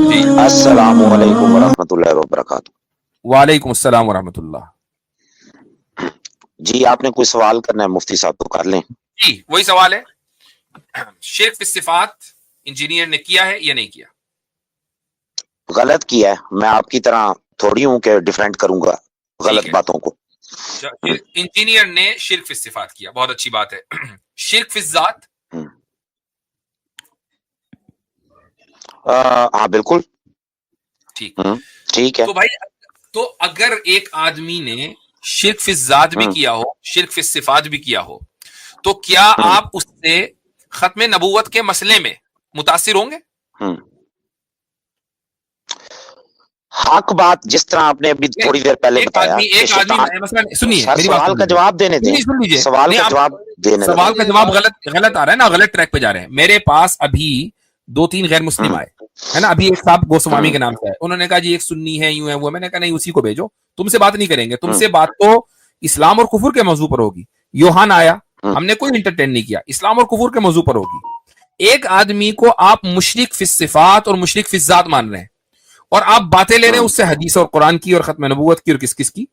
جی السلام علیکم ورحمۃ اللہ وبرکاتہ. وعلیکم السلام ورحمۃ اللہ. جی آپ نے کوئی سوال کرنا ہے مفتی صاحب تو کر لیں. جی وہی سوال ہے، شرک فی الصفات انجینئر نے کیا ہے یا نہیں کیا؟ غلط کیا ہے، میں آپ کی طرح تھوڑی ہوں کہ ڈیفینڈ کروں گا غلط ٹھیک ہے، باتوں کو. انجینئر نے شرک فی الصفات کیا، بہت اچھی بات ہے. شرک فی الذات؟ ہاں بالکل ٹھیک. ٹھیک ہے. تو بھائی، تو اگر ایک آدمی نے شرک فی الذات بھی کیا ہو، شرک فی الصفات بھی کیا ہو، تو کیا آپ اس سے ختم نبوت کے مسئلے میں متاثر ہوں گے؟ حق بات جس طرح آپ نے ابھی تھوڑی دیر پہلے بتایا کہ ایک آدمی شیطان. مثلا سنیے سر میری بات سوال کا سن جواب دینے دیں. لیجیے. سوال نہیں، کا آپ جواب دینے دیں. سوال کا جواب غلط آ رہا ہے نا، غلط ٹریک پہ جا رہے ہیں. میرے پاس ابھی 2-3 غیر مسلم آئے ہے نا. ابھی ایک صاحب گوسوامی کے نام سے ہے، انہوں نے کہا جی ایک سنی ہے، یوں ہے وہ. میں نے کہا نہیں، اسی کو بھیجو، تم سے بات نہیں کریں گے. تم سے بات تو اسلام اور کفر کے موضوع پر ہوگی. یوحان آیا، ہم نے کوئی انٹرٹین نہیں کیا، اسلام اور کفر کے موضوع پر ہوگی. ایک آدمی کو آپ مشرک فی الصفات اور مشرک فی الذات مان رہے ہیں، اور آپ باتیں لے رہے ہیں اس سے حدیث اور قرآن کی اور ختم نبوت کی اور کس کس کی.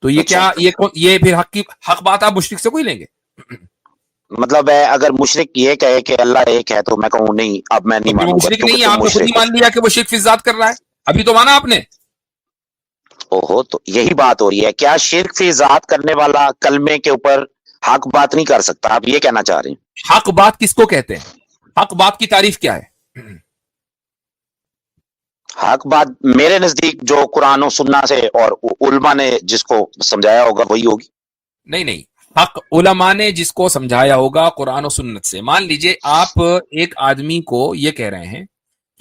تو یہ کیا، یہ پھر حق بات آپ مشرک سے کوئی لیں گے؟ مطلب ہے اگر مشرک یہ کہے کہ اللہ ایک ہے تو میں کہوں نہیں، اب میں تو نہیں پھر وہ مانوں گا مشرک نہیں کیونکہ ہے، تم آپ نے خود ہی مشرک ہو. مان لیا کہ وہ شرک فی الذات کر رہا ہے. ابھی تو مانا آپ نے. اوہو، تو یہی بات ہو رہی ہے. کیا شرک فی ذات کرنے والا کلمے کے اوپر حق بات نہیں کر سکتا؟ آپ یہ کہنا چاہ رہے ہیں؟ حق بات کس کو کہتے ہیں؟ حق بات کی تعریف کیا ہے؟ حق بات میرے نزدیک جو قرآن و سننا سے اور علماء نے جس کو سمجھایا ہوگا وہی ہوگی. نہیں، حق علماء نے جس کو سمجھایا ہوگا قرآن و سنت سے. مان لیجئے آپ ایک آدمی کو یہ کہہ رہے ہیں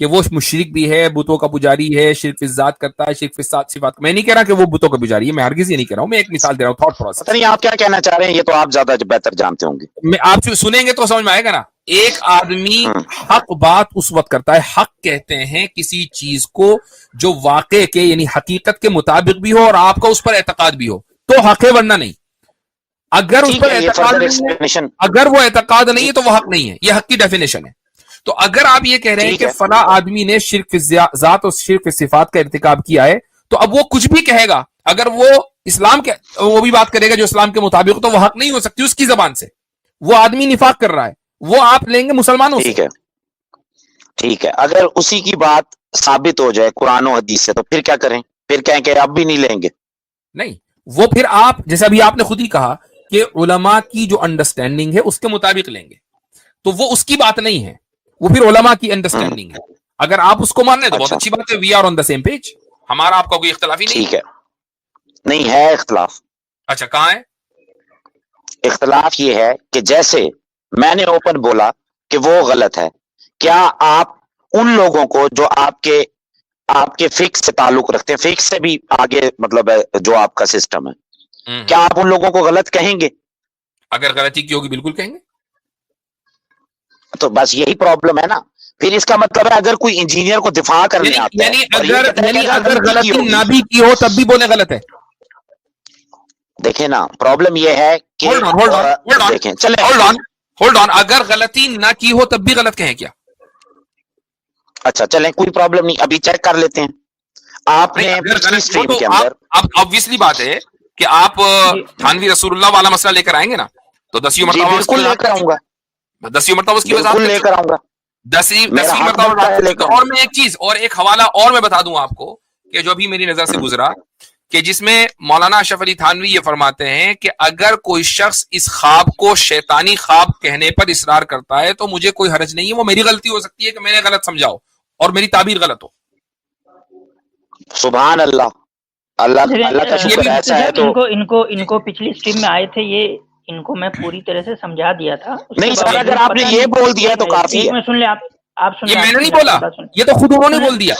کہ وہ مشرک بھی ہے، بتوں کا پجاری ہے، شرک فی الذات کرتا ہے، شرک فی صفات. میں نہیں کہہ رہا کہ وہ بتوں کا پجاری ہے، میں ہرگز یہ نہیں کہہ رہا ہوں. میں ایک مثال دے رہا ہوں، تھاٹ پتہ پروسیس. نہیں آپ کیا کہنا چاہ رہے ہیں، یہ تو آپ زیادہ بہتر جانتے ہوں گے. میں آپ سنیں گے تو سمجھ میں آئے گا نا. ایک آدمی حق بات اس وقت کرتا ہے، حق کہتے ہیں کسی چیز کو جو واقع کے یعنی حقیقت کے مطابق بھی ہو اور آپ کا اس پر اعتقاد بھی ہو تو حق ہے، ورنہ نہیں. اگر اس ٹھیک پر ہے، یہ اعتقاد فردر نہیں ہے، ایکسپلینیشن. اگر وہ اعتقاد نہیں جی ہے تو وہ حق نہیں ہے. یہ حق کی ڈیفینیشن ہے. تو اگر آپ یہ کہہ رہے ہیں ٹھیک کہ ہے. فلاں آدمی نے شرک فی ذات اور شرک فی صفات کا ارتکاب کیا ہے، تو اب وہ کچھ بھی کہے گا، اگر وہ اسلام کے وہ بھی بات کرے گا جو اسلام کے مطابق، تو وہ حق نہیں ہو سکتی اس کی زبان سے. وہ آدمی نفاق کر رہا ہے، وہ آپ لیں گے مسلمانوں سے. ٹھیک ہے. ٹھیک ہے، اگر اسی کی بات ثابت ہو جائے قرآن و حدیث سے تو پھر کیا کریں؟ پھر کہیں کہ اب بھی نہیں لیں گے. نہیں، وہ پھر آپ جیسے ابھی آپ نے خود ہی کہا کہ علماء کی جو انڈرسٹینڈنگ ہے اس کے مطابق لیں گے، تو وہ اس کی بات نہیں ہے، وہ پھر علماء کی انڈرسٹینڈنگ ہے. اگر آپ اس کو مان رہے ہیں تو بہت اچھا اچھی بات ہے. We are on the same page, ہمارا آپ کا کوئی اختلاف ہی نہیں ہے. ٹھیک ہے. نہیں ہے اختلاف. اچھا، کہاں ہے اختلاف یہ ہے کہ جیسے میں نے اوپن بولا کہ وہ غلط ہے، کیا آپ ان لوگوں کو جو آپ کے فکس سے تعلق رکھتے ہیں، فکس سے بھی آگے مطلب ہے جو آپ کا سسٹم ہے، کیا آپ ان لوگوں کو غلط کہیں گے؟ اگر غلطی کی ہوگی بالکل کہیں گے. تو بس یہی پرابلم ہے نا. پھر اس کا مطلب ہے اگر کوئی انجینئر کو دفاع کرنے آتا ہے اور یہ کہتا ہے کہ اگر غلطی کی غلطی ہوگی. نہ بھی کی ہو تب بھی بولے غلط ہے. دیکھیں نا، پرابلم یہ ہے کہ دیکھیں چلیں ہولڈ آن، اگر غلطی نہ کی ہو تب بھی غلط کہیں کیا؟ اچھا چلیں کوئی پرابلم نہیں، ابھی چیک کر لیتے ہیں. آپ نے پچھلی سٹریم کے اندر اب obviously بات ہے کہ آپ تھانوی رسول اللہ والا مسئلہ لے کر آئیں گے نا، تو 10ویں جی مرتبہ اس کی بالکل لے وضاحت کر آؤں گا، 10ویں مرتبہ اس کی وضاحت بالکل لے کر آؤں گا. 10ویں میرا حق مرتبہ بنتا ہے لے وضاحت. کر. اور میں ایک چیز اور ایک حوالہ اور میں بتا دوں آپ کو کہ جو ابھی میری نظر سے گزرا، کہ جس میں مولانا اشرف علی تھانوی یہ فرماتے ہیں کہ اگر کوئی شخص اس خواب کو شیطانی خواب کہنے پر اصرار کرتا ہے تو مجھے کوئی حرج نہیں ہے، وہ میری غلطی ہو سکتی ہے کہ میں نے غلط سمجھاؤ اور میری تعبیر غلط ہو. سبحان اللہ، اللہ کا شکر ایسا ہے. تو ان کو پچھلی اسٹریم میں آئے تھے، یہ ان کو میں پوری طرح سے سمجھا دیا تھا. اس کے نہیں سر، اگر باوجود آپ نے پتہ یہ نہیں، بول دیا تو کافی ایک ہے. میں سن لیں آپ سن یہ لیں. میں نے نہیں بولا، یہ تو خود انہوں نے بول دیا.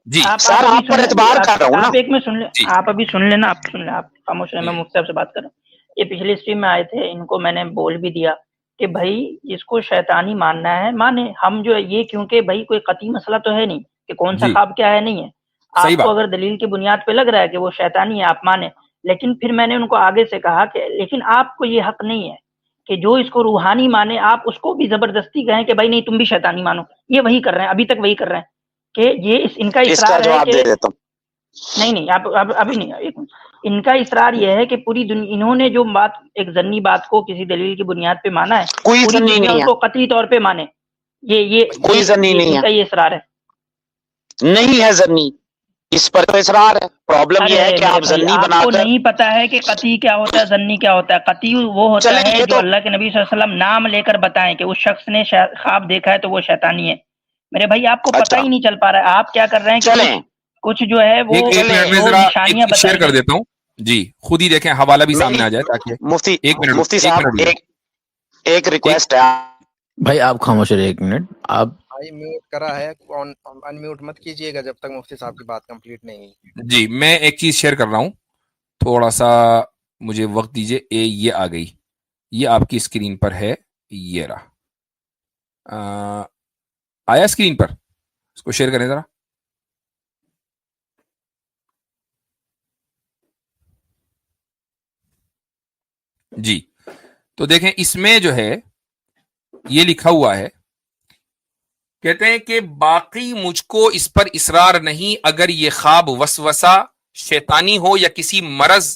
جی سر آپ پر اعتبار کر رہا ہوں نا. آپ ایک میں سن لیں، جی آپ ابھی سن لینا، آپ سن لیں، آپ خاموش رہیں، میں مفتی صاحب سے بات کر رہا ہوں. یہ پچھلی اسٹریم میں آئے تھے، ان کو میں نے بول بھی دیا کہ بھائی جس کو شیطانی ماننا ہے مانے. ہم جو یہ کیونکہ بھائی کوئی قطعی مسئلہ تو ہے نہیں کہ کون سا جی خواب کیا ہے، نہیں ہے. صحیح آپ کو بات. اگر دلیل کی بنیاد پہ لگ رہا ہے کہ وہ شیطانی ہے آپ مانیں، لیکن پھر میں نے ان کو آگے سے کہا کہ لیکن آپ کو یہ حق نہیں ہے کہ جو اس کو روحانی مانے آپ اس کو بھی زبردستی کہیں کہ بھائی نہیں تم بھی شیطانی مانو. یہ وہی کر رہے ہیں, ابھی تک وہی کر رہے ہیں کہ یہ ان کا اس کا اصرار ہے جواب کہ دے دیتا ہوں. نہیں آپ ابھی نہیں, ایک منٹ. ان کا اصرار یہ ہے کہ پوری دنیا, انہوں نے جو بات ایک ضمنی بات کو کسی دلیل کی بنیاد پہ مانا ہے, کوئی پوری ضمنی دنیا نہیں اس کو قطعی طور پہ مانے. کوئی ضمنی نہیں ان ہے, کا یہ اصرار ہے. نہیں ہے ضمنی, اس پر تو اصرار ہے. پرابلم یہ ہے کہ میرے آپ بھائی, ضمنی آپ بنا کو کر, نہیں پتا ہے کہ قطعی کیا ہوتا ہے, ضمنی کیا ہوتا ہے. قطعی وہ ہوتا چلیں ہے یہ جو تو اللہ کے نبی صلی اللہ علیہ وسلم نام لے کر بتائیں کہ اس شخص نے خواب دیکھا ہے تو وہ شیطانی ہے. میرے بھائی آپ کو پتہ اچھا ہی نہیں چل پا رہا ہے, آپ کیا کر رہے ہیں کہ چلیں کچھ جو ہے وہ ایک منٹ میں جو ذرا نشانیاں ایک شیئر بتائی کر گئی. دیتا ہوں جی, خود ہی دیکھیں, حوالہ بھی سامنے میری آ جائے تاکہ مفتی مفتی صاحب دیجیے. ایک ریکویسٹ ہے. بھائی آپ خاموش رہے 1 منٹ. آپ بھائی میوٹ کرا ہے, ان میوٹ مت کیجیے گا جب تک مفتی صاحب کی بات کمپلیٹ نہیں ہوئی. جی, میں ایک چیز شیئر کر رہا ہوں, تھوڑا سا مجھے وقت دیجیے. یہ آ گئی, یہ آپ کی اسکرین پر ہے, یہ رہا, آیا اسکرین پر, اس کو شیئر کریں ذرا. جی, تو دیکھیں اس میں جو ہے یہ لکھا ہوا ہے, کہتے ہیں کہ باقی مجھ کو اس پر اصرار نہیں اگر یہ خواب وسوسہ شیطانی ہو یا کسی مرض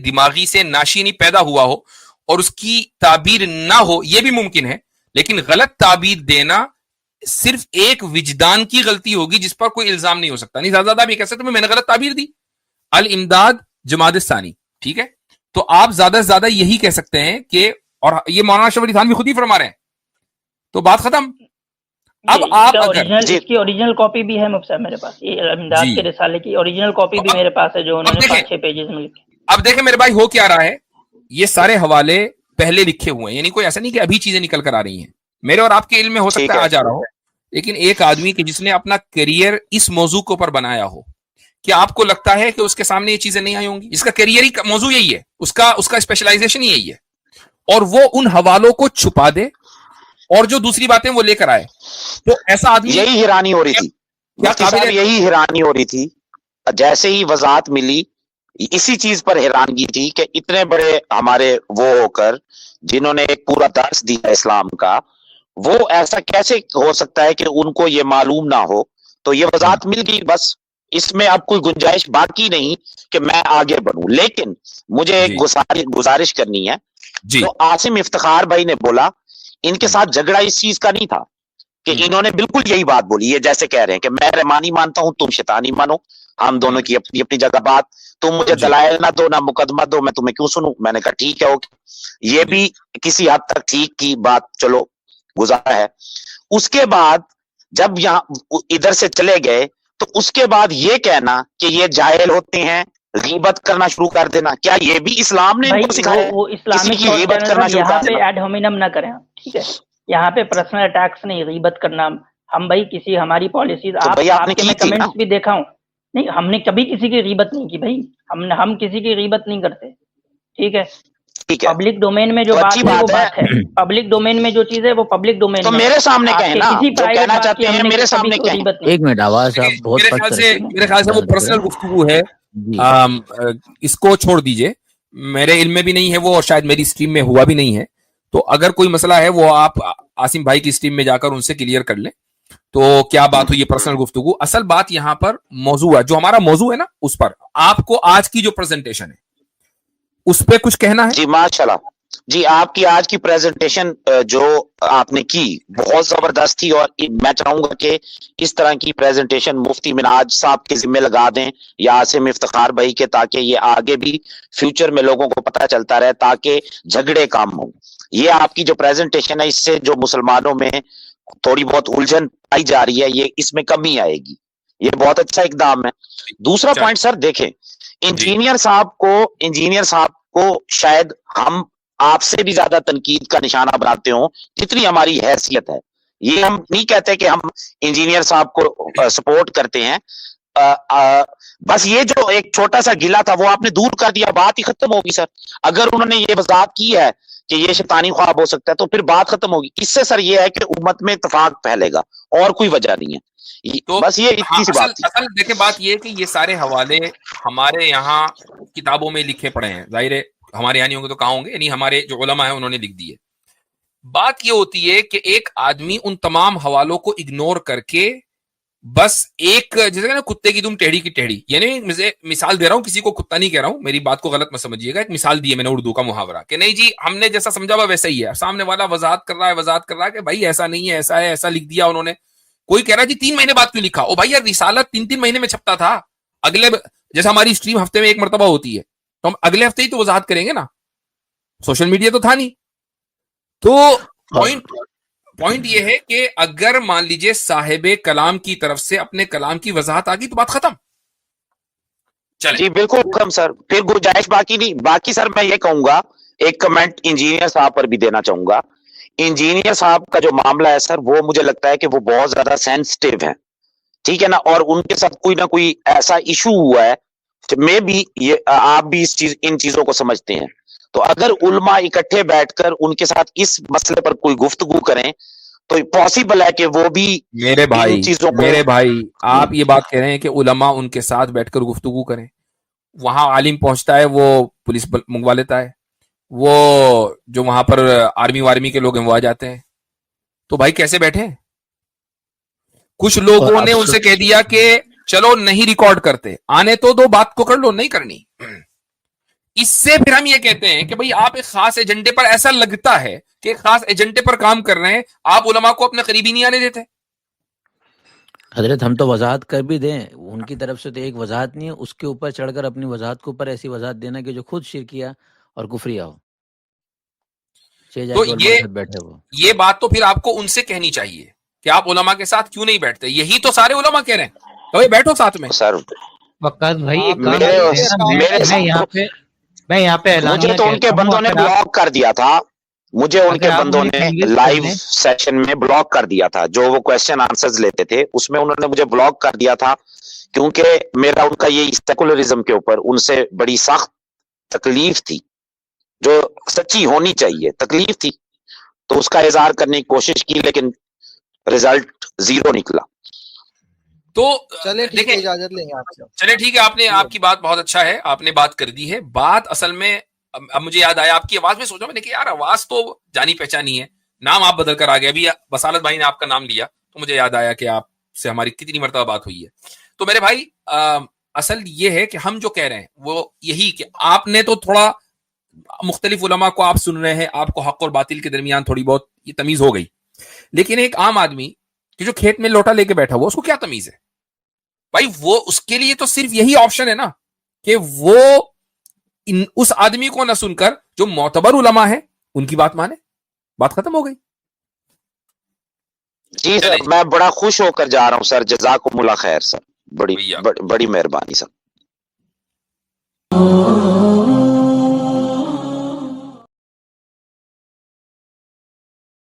دماغی سے ناشینی پیدا ہوا ہو اور اس کی تعبیر نہ ہو, یہ بھی ممکن ہے, لیکن غلط تعبیر دینا صرف ایک وجدان کی غلطی ہوگی جس پر کوئی الزام نہیں ہو سکتا. نہیں زیادہ بھی کہہ سکتے میں نے غلط تعبیر دی. الامداد جماد الثانی, ٹھیک ہے, تو آپ زیادہ سے زیادہ یہی کہہ سکتے ہیں کہ, اور یہ مولانا اشرف علی تھانوی خود ہی فرما رہے ہیں, تو بات ختم. اب آپ اگر اس کی اوریجنل کاپی بھی ہے مفتی صاحب میرے پاس, یہ امداد کے رسالے کی اوریجنل کاپی بھی میرے پاس ہے جو انہوں نے 5-6 پیجز میں لکھی. اب دیکھیں میرے بھائی, ہو کیا رہا ہے, یہ سارے حوالے پہلے لکھے ہوئے ہیں, یعنی کوئی ایسا نہیں کہ ابھی چیزیں نکل کر آ رہی ہیں. میرے اور آپ کے علم میں ہو سکتا ہے آ جا رہا ہو, لیکن ایک آدمی کہ جس نے اپنا کیریئر اس موضوع کے اوپر بنایا ہو, کیا آپ کو لگتا ہے کہ اس کے سامنے یہ چیزیں نہیں آئی ہوں گی؟ اس کا کیریئر ہی موضوع یہی ہے, اس کا اسپیشلائزیشن ہی یہی ہے, اور وہ ان حوالوں کو چھپا دے اور جو دوسری باتیں وہ لے کر آئے. تو ایسا آدمی, یہی حیرانی ہو رہی تھی مفتی صاحب, یہی حیرانی ہو رہی تھی. جیسے ہی وضاحت ملی اسی چیز پر حیرانگی تھی کہ اتنے بڑے ہمارے وہ ہو کر جنہوں نے ایک پورا درس دیا اسلام کا, وہ ایسا کیسے ہو سکتا ہے کہ ان کو یہ معلوم نہ ہو. تو یہ وضاحت مل گئی, بس اس میں اب کوئی گنجائش باقی نہیں کہ میں آگے بڑھوں. لیکن مجھے ایک گزارش کرنی ہے. جو عاصم افتخار بھائی نے بولا, ان کے ساتھ جھگڑا اس چیز کا نہیں تھا کہ انہوں نے بالکل یہی بات بولی, یہ جیسے کہہ رہے ہیں کہ میں رحمانی مانتا ہوں تم شیطانی مانو, ہم دونوں کی اپنی اپنی جگہ بات, تم مجھے دلائل نہ دو نہ مقدمہ دو, میں تمہیں کیوں سنوں. میں نے کہا ٹھیک ہے, اوکے, یہ بھی کسی حد تک ٹھیک کی بات, چلو گزارا ہے. اس کے بعد جب یہاں ادھر سے چلے گئے تو اس کے بعد یہ کہنا کہ یہ جاہل ہوتے ہیں, غیبت کرنا شروع کر دینا, کیا یہ بھی اسلام نے ان کو سکھایا ہے؟ وہ کسی اسلامک کی غیبت کرنا شروع یہاں کر پہ دینا. ایڈ ہومینم نہ کریں, ٹھیک ہے, یہاں پہ پرسنل اٹیکس نہیں, غیبت کرنا. ہم بھائی کسی ہماری پالیسیز, آپ کے میں کمنٹس بھی دیکھا ہوں, نہیں ہم نے کبھی کسی کی غیبت نہیں کی بھائی, ہم کسی کی غیبت نہیں کرتے, ٹھیک ہے. پبلک ڈومین میں جو بات ہے وہ بات ہے, پبلک ڈومین میں جو چیز ہے وہ پبلک ڈومین میں. تو میرے سامنے کہیں نا, جو کہنا چاہتے ہیں میرے سامنے کہیں. 1 منٹ, آواز آپ بہت میرے خیال سے وہ پرسنل گفتگو ہے, اس کو چھوڑ دیجئے, میرے علم میں بھی نہیں ہے وہ, اور شاید میری اسٹریم میں ہوا بھی نہیں ہے. تو اگر کوئی مسئلہ ہے وہ آپ عاصم بھائی کی اسٹریم میں جا کر ان سے کلیئر کر لیں. تو کیا بات ہوئی, یہ پرسنل گفتگو. اصل بات یہاں پر موضوع ہے, جو ہمارا موضوع ہے نا, اس پر آپ کو آج کی جو پریزنٹیشن ہے اس پہ کچھ کہنا ہے؟ جی ماشاءاللہ, جی آپ کی آج کی پریزنٹیشن جو آپ نے کی بہت زبردست تھی, اور میں چاہوں گا کہ اس طرح کی پریزنٹیشن مفتی منہاج صاحب کے ذمہ لگا دیں یا عاصم افتخار بھائی کے, تاکہ یہ آگے بھی فیوچر میں لوگوں کو پتہ چلتا رہے, تاکہ جھگڑے کام ہوں. یہ آپ کی جو پریزنٹیشن ہے, اس سے جو مسلمانوں میں تھوڑی بہت الجھن پائی جا رہی ہے, یہ اس میں کمی آئے گی. یہ بہت اچھا اقدام ہے. دوسرا پوائنٹ سر دیکھیں, انجینئر صاحب کو شاید ہم آپ سے بھی زیادہ تنقید کا نشانہ بناتے ہوں جتنی ہماری حیثیت ہے. یہ ہم نہیں کہتے کہ ہم انجینئر صاحب کو سپورٹ کرتے ہیں, بس یہ جو ایک چھوٹا سا گلا تھا وہ آپ نے دور کر دیا, بات ہی ختم ہوگی سر. اگر انہوں نے یہ وضاحت کی ہے کہ یہ شیطانی خواب ہو سکتا ہے تو پھر بات ختم ہوگی. اس سے سر یہ ہے کہ امت میں اتفاق پھیلے گا, اور کوئی وجہ نہیں ہے. تو بس یہ اتنی سی بات تھی. اصل دیکھیں بات یہ ہے کہ یہ سارے حوالے ہمارے یہاں کتابوں میں لکھے پڑے ہیں, ظاہر ہے ہمارے یہاں نہیں ہوں گے تو کہاں ہوں گے, یعنی ہمارے جو علماء ہیں انہوں نے لکھ دی ہے. بات یہ ہوتی ہے کہ ایک آدمی ان تمام حوالوں کو اگنور کر کے بس ایک, جیسے نا کتے کی تم ٹیڑھی کی ٹیڑھی, یعنی مثال دے رہا ہوں, کسی کو کتا نہیں کہہ رہا ہوں, میری بات کو غلط مت سمجھیے گا, ایک مثال دی ہے میں نے اردو کا محاورہ کہ نہیں جی ہم نے جیسا سمجھا ہوا ویسا ہی ہے, سامنے والا وضاحت کر رہا ہے کہ بھائی ایسا نہیں ہے, ایسا ہے, ایسا لکھ دیا انہوں نے. کوئی کہہ رہا ہے جی 3 مہینے بعد کیوں لکھا, او بھائی یار رسالت 3 مہینے میں چھپتا تھا, اگلے جیسا ہماری اسٹریم ہفتے میں 1 مرتبہ ہوتی ہے تو ہم اگلے ہفتے ہی تو وضاحت کریں گے نا, سوشل میڈیا تو تھا نہیں. تو پوائنٹ یہ ہے کہ اگر مان لیجئے صاحب کلام کی طرف سے اپنے کلام کی وضاحت آ گئی تو بات ختم. چلیں جی بالکل کم سر, پھر گنجائش باقی نہیں. باقی سر میں یہ کہوں گا, ایک کمنٹ انجینئر صاحب پر بھی دینا چاہوں گا. انجینئر صاحب کا جو معاملہ ہے سر, وہ مجھے لگتا ہے کہ وہ بہت زیادہ سینسٹیو ہیں, ٹھیک ہے نا, اور ان کے ساتھ کوئی نہ کوئی ایسا ایشو ہوا ہے, میں بھی یہ آپ بھی ان چیزوں کو سمجھتے ہیں. تو اگر علماء اکٹھے بیٹھ کر ان کے ساتھ اس مسئلے پر کوئی گفتگو کریں تو پاسبل ہے کہ وہ بھی میرے چیزوں بھائی آپ یہ بات کہہ رہے ہیں کہ علماء ان کے ساتھ بیٹھ کر گفتگو کریں, وہاں عالم پہنچتا ہے وہ پولیس منگوا لیتا ہے, وہ جو وہاں پر آرمی کے لوگ ہیں وہ آ جاتے ہیں, تو بھائی کیسے بیٹھے؟ کچھ لوگوں نے ان سے کہہ دیا کہ چلو نہیں ریکارڈ کرتے, آنے تو دو, بات کو کر لو, نہیں کرنی. اس سے پھر ہم یہ کہتے ہیں کہ بھئی آپ ایک خاص ایجنڈے پر, ایسا لگتا ہے کہ ایک خاص ایجنڈے پر کام کر رہے ہیں, آپ علماء کو اپنے قریبی نہیں آنے دیتے. حضرت ہم تو وضاحت کر بھی دیں, ان کی طرف سے تو ایک وضاحت نہیں ہے, اس کے اوپر چڑھ کر اپنی وضاحت کے اوپر ایسی وضاحت دینا کہ جو خود شرکیہ اور کفریہ ہو. تو یہ بات تو پھر آپ کو ان سے کہنی چاہیے کہ آپ علماء کے ساتھ کیوں نہیں بیٹھتے. یہی تو سارے علماء کہہ رہے ہیں تو بھائی بیٹھو ساتھ میں. سر وقاص بھائی ایک کام میرے میں یہاں پہ مجھے تو ان کے بندوں نے بلاک کر دیا تھا, مجھے ان کے بندوں نے لائیو سیشن میں بلاک کر دیا تھا, جو وہ کویسچن آنسرز لیتے تھے اس میں انہوں نے مجھے بلاک کر دیا تھا, کیونکہ میرا ان کا یہ سیکولرزم کے اوپر ان سے بڑی سخت تکلیف تھی, جو سچی ہونی چاہیے تکلیف تھی, تو اس کا اظہار کرنے کی کوشش کی لیکن رزلٹ 0 نکلا. تو چلے ٹھیک ہے, اجازت لیں گے آپ سے. چلے ٹھیک ہے, آپ کی بات بہت اچھا ہے, آپ نے بات کر دی ہے. بات اصل میں اب مجھے یاد آیا آپ کی آواز میں, سوچا میں نے کہ یار آواز تو جانی پہچانی ہے, نام آپ بدل کر آ گئے. ابھی بصالت بھائی نے آپ کا نام لیا تو مجھے یاد آیا کہ آپ سے ہماری کتنی مرتبہ بات ہوئی ہے. تو میرے بھائی اصل یہ ہے کہ ہم جو کہہ رہے ہیں وہ یہی کہ آپ نے تو تھوڑا مختلف علماء کو آپ سن رہے ہیں, آپ کو حق اور باطل کے درمیان تھوڑی بہت یہ تمیز ہو گئی, لیکن ایک عام آدمی کہ جو کھیت میں لوٹا لے کے بیٹھا ہوا, اس کو کیا تمیز ہے بھائی؟ وہ اس کے لیے تو صرف یہی آپشن ہے نا کہ وہ اس آدمی کو نہ سن کر جو معتبر علماء ہیں ان کی بات مانے, بات ختم ہو گئی. جی سر, میں بڑا خوش ہو کر جا رہا ہوں سر, جزاکم اللہ خیر سر, بڑی مہربانی سر.